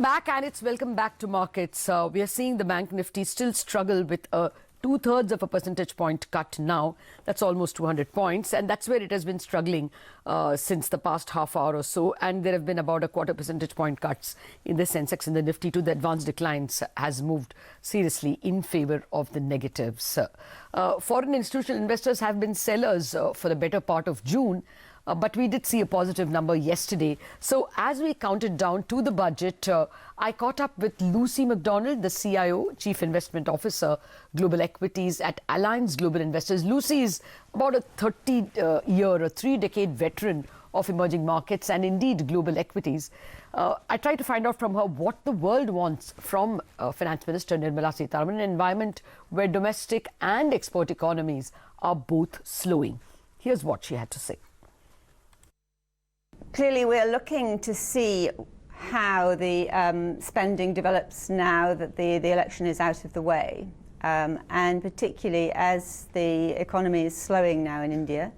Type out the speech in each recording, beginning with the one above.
Back and it's welcome back to markets. We are seeing the Bank Nifty still struggle with a 2/3 of a percentage point cut now. That's almost 200 points. And that's where it has been struggling since the past half hour or so. And there have been about a quarter percentage point cuts in the Sensex and the Nifty too. The advanced declines has moved seriously in favor of the negatives. Foreign institutional investors have been sellers for the better part of June. But we did see a positive number yesterday. So as we counted down to the budget, I caught up with Lucy McDonald, the CIO, Chief Investment Officer, Global Equities at Alliance Global Investors. Lucy is about a 30-year, a 3-decade veteran of emerging markets and indeed global equities. I tried to find out from her what the world wants from Finance Minister Nirmala Sitharaman, an environment where domestic and export economies are both slowing. Here's what she had to say. Clearly, we're looking to see how the spending develops now that the election is out of the way, and particularly as the economy is slowing now in India,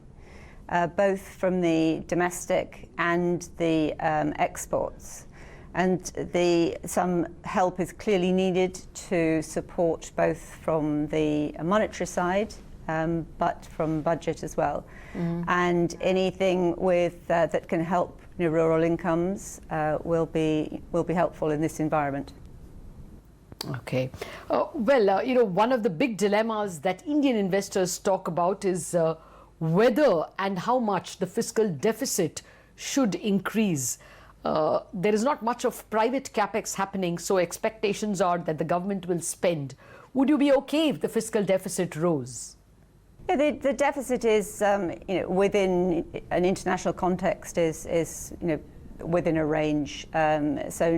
both from the domestic and the exports. And some help is clearly needed to support both from the monetary side, but from budget as well. And anything with that can help rural incomes will be helpful in this environment. Okay. One of the big dilemmas that Indian investors talk about is whether and how much the fiscal deficit should increase. There is not much of private capex happening, so expectations are that the government will spend. Would you be okay if the fiscal deficit rose? Yeah, the deficit is, within an international context, is within a range, so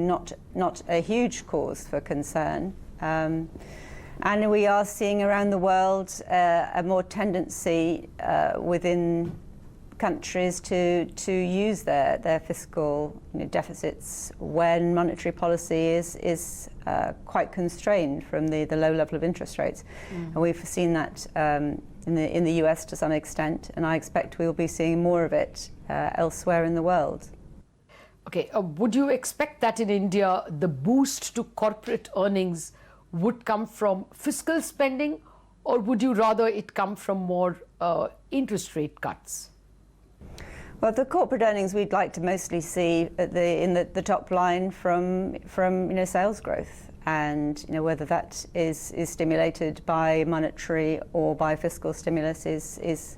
not a huge cause for concern. And we are seeing around the world a more tendency within countries to use their fiscal deficits when monetary policy is quite constrained from the low level of interest rates. And we've seen that in the US to some extent, and I expect we will be seeing more of it elsewhere in the world. Okay, would you expect that in India the boost to corporate earnings would come from fiscal spending, or would you rather it come from more interest rate cuts? Well, the corporate earnings we'd like to mostly see in the top line from sales growth, and whether that is stimulated by monetary or by fiscal stimulus is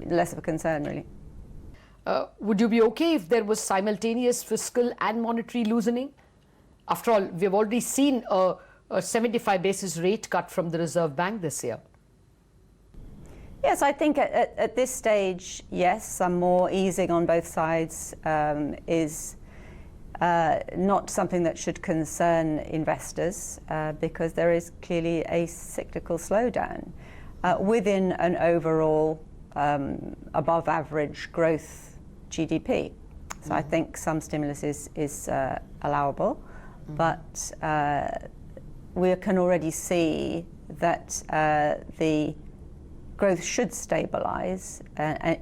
less of a concern, really. Would you be okay if there was simultaneous fiscal and monetary loosening? After all, we've already seen a 75 basis rate cut from the Reserve Bank this year. Yes, I think at this stage, yes, some more easing on both sides is not something that should concern investors because there is clearly a cyclical slowdown within an overall above average growth GDP. So I think some stimulus is allowable, but we can already see that the growth should stabilise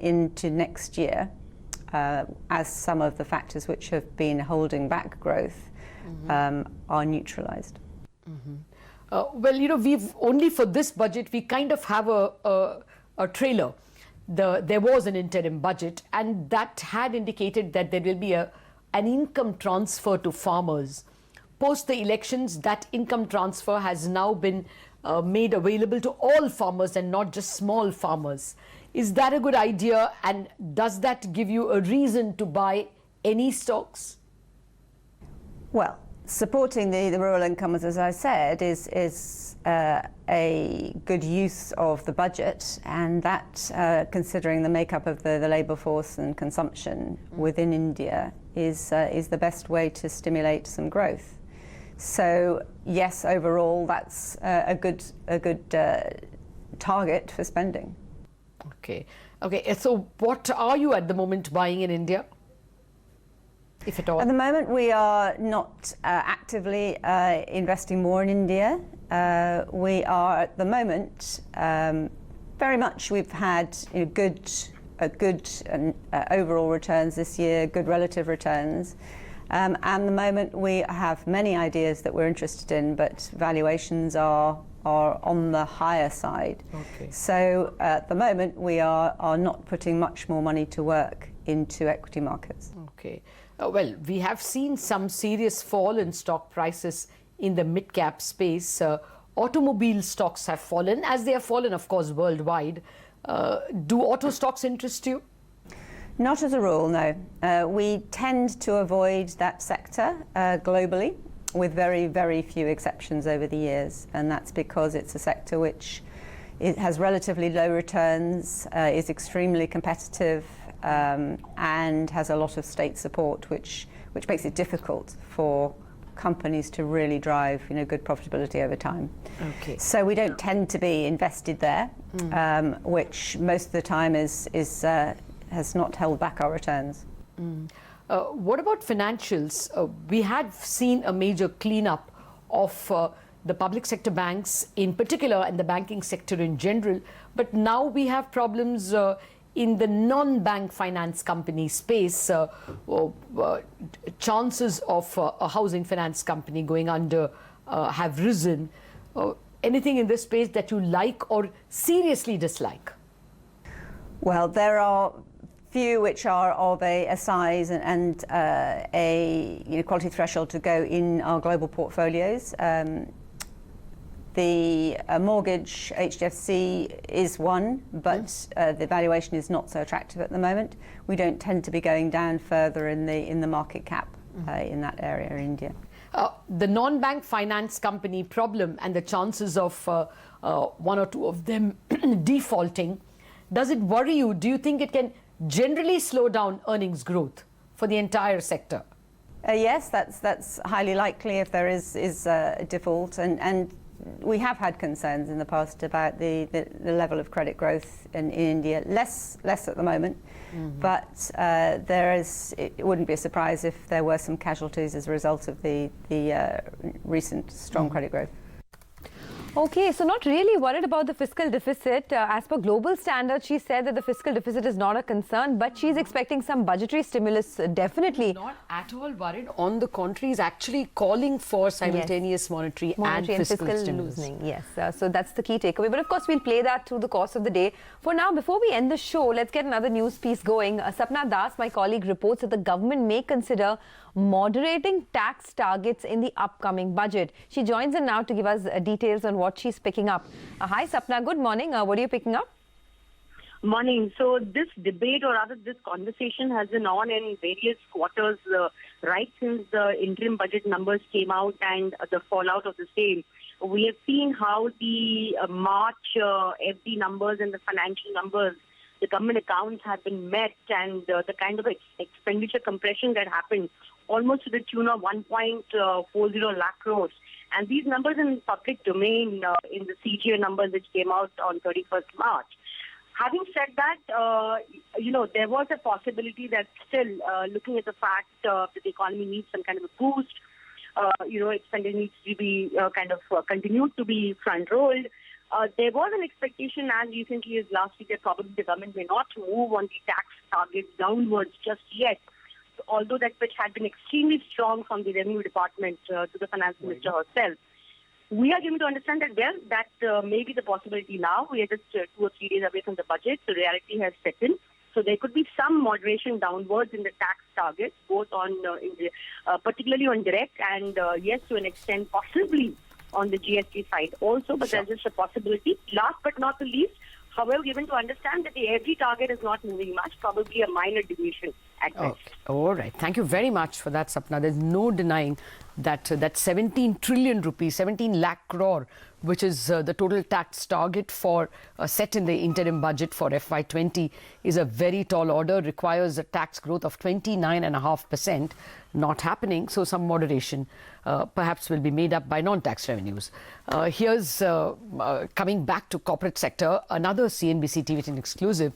into next year as some of the factors which have been holding back growth are neutralised. We've only for this budget, we kind of have a trailer. There was an interim budget, and that had indicated that there will be an income transfer to farmers. Post the elections, that income transfer has now been made available to all farmers and not just small farmers. Is that a good idea, and does that give you a reason to buy any stocks? Well, supporting the rural incomes, as I said, is a good use of the budget, and that, considering the makeup of the labour force and consumption within India, is the best way to stimulate some growth. So yes, overall, that's a good target for spending. Okay. So what are you at the moment buying in India, if at all? At the moment, we are not actively investing more in India. We are at the moment very much. We've had good overall returns this year, good relative returns. And the moment we have many ideas that we're interested in, but valuations are on the higher side. Okay. So at the moment we are not putting much more money to work into equity markets. Okay. Well, we have seen some serious fall in stock prices in the mid-cap space. Automobile stocks have fallen, as they have fallen, of course, worldwide. Do auto stocks interest you? Not as a rule, no. We tend to avoid that sector globally, with very, very few exceptions over the years. And that's because it's a sector which has relatively low returns, is extremely competitive, and has a lot of state support, which makes it difficult for companies to really drive, good profitability over time. Okay. So we don't tend to be invested there, which most of the time has not held back our returns. What about financials? We had seen a major cleanup of the public sector banks in particular and the banking sector in general, but now we have problems in the non-bank finance company space. Chances of a housing finance company going under have risen. Anything in this space that you like or seriously dislike? Well, there are few which are of a size and a quality threshold to go in our global portfolios. The mortgage HDFC is one, but the valuation is not so attractive at the moment. We don't tend to be going down further in the market cap in that area in India. The non-bank finance company problem and the chances of one or two of them defaulting, does it worry you? Do you think it can generally slow down earnings growth for the entire sector? Yes, that's highly likely if there is a default, and we have had concerns in the past about the level of credit growth in India. Less at the moment, but it wouldn't be a surprise if there were some casualties as a result of the recent strong credit growth. Okay, so not really worried about the fiscal deficit. As per global standards, she said that the fiscal deficit is not a concern, but she's expecting some budgetary stimulus, definitely. Not at all worried. On the contrary, is actually calling for simultaneous monetary and fiscal stimulus. Loosening. Yes, so that's the key takeaway. But of course, we'll play that through the course of the day. For now, before we end the show, let's get another news piece going. Sapna Das, my colleague, reports that the government may consider moderating tax targets in the upcoming budget. She joins in now to give us details on what she's picking up. Hi Sapna, good morning. What are you picking up? Morning. So this debate, or rather this conversation, has been on in various quarters right since the interim budget numbers came out and the fallout of the same. We have seen how the March FD numbers and the financial numbers, the government accounts have been met, and the kind of expenditure compression that happened almost to the tune of 1.40 lakh crores. And these numbers in public domain in the CGA numbers which came out on 31st March. Having said that, there was a possibility that still looking at the fact that the economy needs some kind of a boost, expenditure needs to be continued to be front-rolled. There was an expectation as recently as last week that probably the government may not move on the tax targets downwards just yet, although that pitch had been extremely strong from the Revenue Department to the Finance Minister herself. We are given to understand that, that may be the possibility now. We are just 2 or 3 days away from the budget, so reality has set in. So there could be some moderation downwards in the tax targets, both on, particularly on direct and, yes, to an extent, possibly on the GST side also, but there's just a possibility. Last but not the least, however, given to understand that the every target is not moving much, probably a minor deviation at best. All right. Thank you very much for that, Sapna. There's no denying that that 17 trillion rupees, 17 lakh crore, which is the total tax target for set in the interim budget for FY20, is a very tall order, requires a tax growth of 29.5%, not happening. So some moderation perhaps will be made up by non-tax revenues. Here's coming back to corporate sector, another CNBC TV10 exclusive.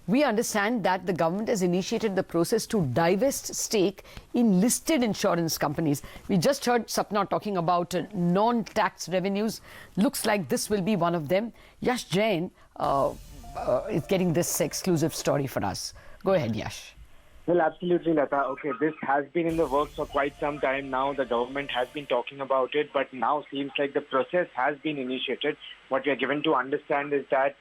We understand that the government has initiated the process to divest stake in listed insurance companies. We just heard Sapna talking about non-tax revenues. Looks like this will be one of them. Yash Jain is getting this exclusive story for us. Go ahead, Yash. Well, absolutely, Lata. Okay, this has been in the works for quite some time now. The government has been talking about it, but now seems like the process has been initiated. What we are given to understand is that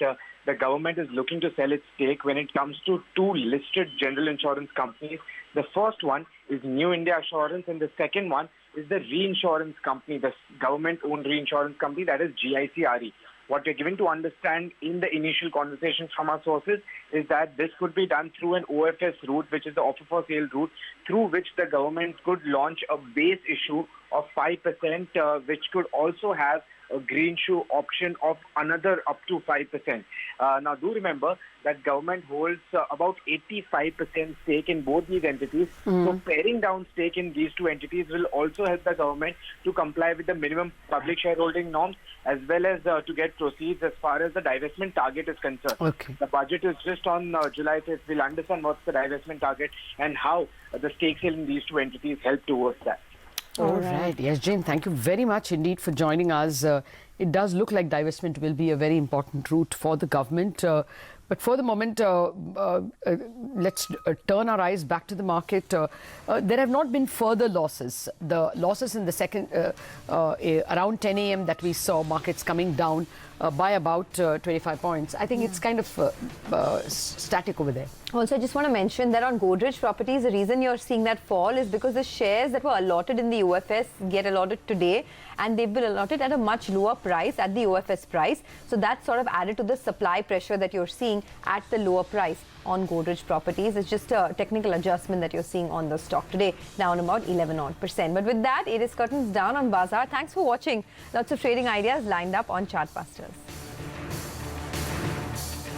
the government is looking to sell its stake when it comes to two listed general insurance companies. The first one is New India Assurance, and the second one is the reinsurance company, the government-owned reinsurance company, that is GIC-RE. What we're given to understand in the initial conversations from our sources is that this could be done through an OFS route, which is the offer for sale route, through which the government could launch a base issue of 5%, which could also have a green shoe option of another up to 5%. Now, do remember that government holds about 85% stake in both these entities. So paring down stake in these two entities will also help the government to comply with the minimum public shareholding norms, as well as to get proceeds as far as the divestment target is concerned. Okay. The budget is just on July 5th. We'll understand what's the divestment target and how the stake sale in these two entities help towards that. All right. Yes, Jane, thank you very much indeed for joining us. It does look like divestment will be a very important route for the government. But for the moment, let's turn our eyes back to the market. There have not been further losses. The losses in the second, around 10 a.m. that we saw markets coming down by about 25 points. I think it's kind of static over there. Also, I just want to mention that on Godrej Properties, the reason you're seeing that fall is because the shares that were allotted in the OFS get allotted today, and they've been allotted at a much lower price at the OFS price. So that sort of added to the supply pressure that you're seeing at the lower price on Godrej Properties. It's just a technical adjustment that you're seeing on the stock today, down about 11%. But with that, it is curtains down on Bazaar. Thanks for watching. Lots of trading ideas lined up on Chartbusters.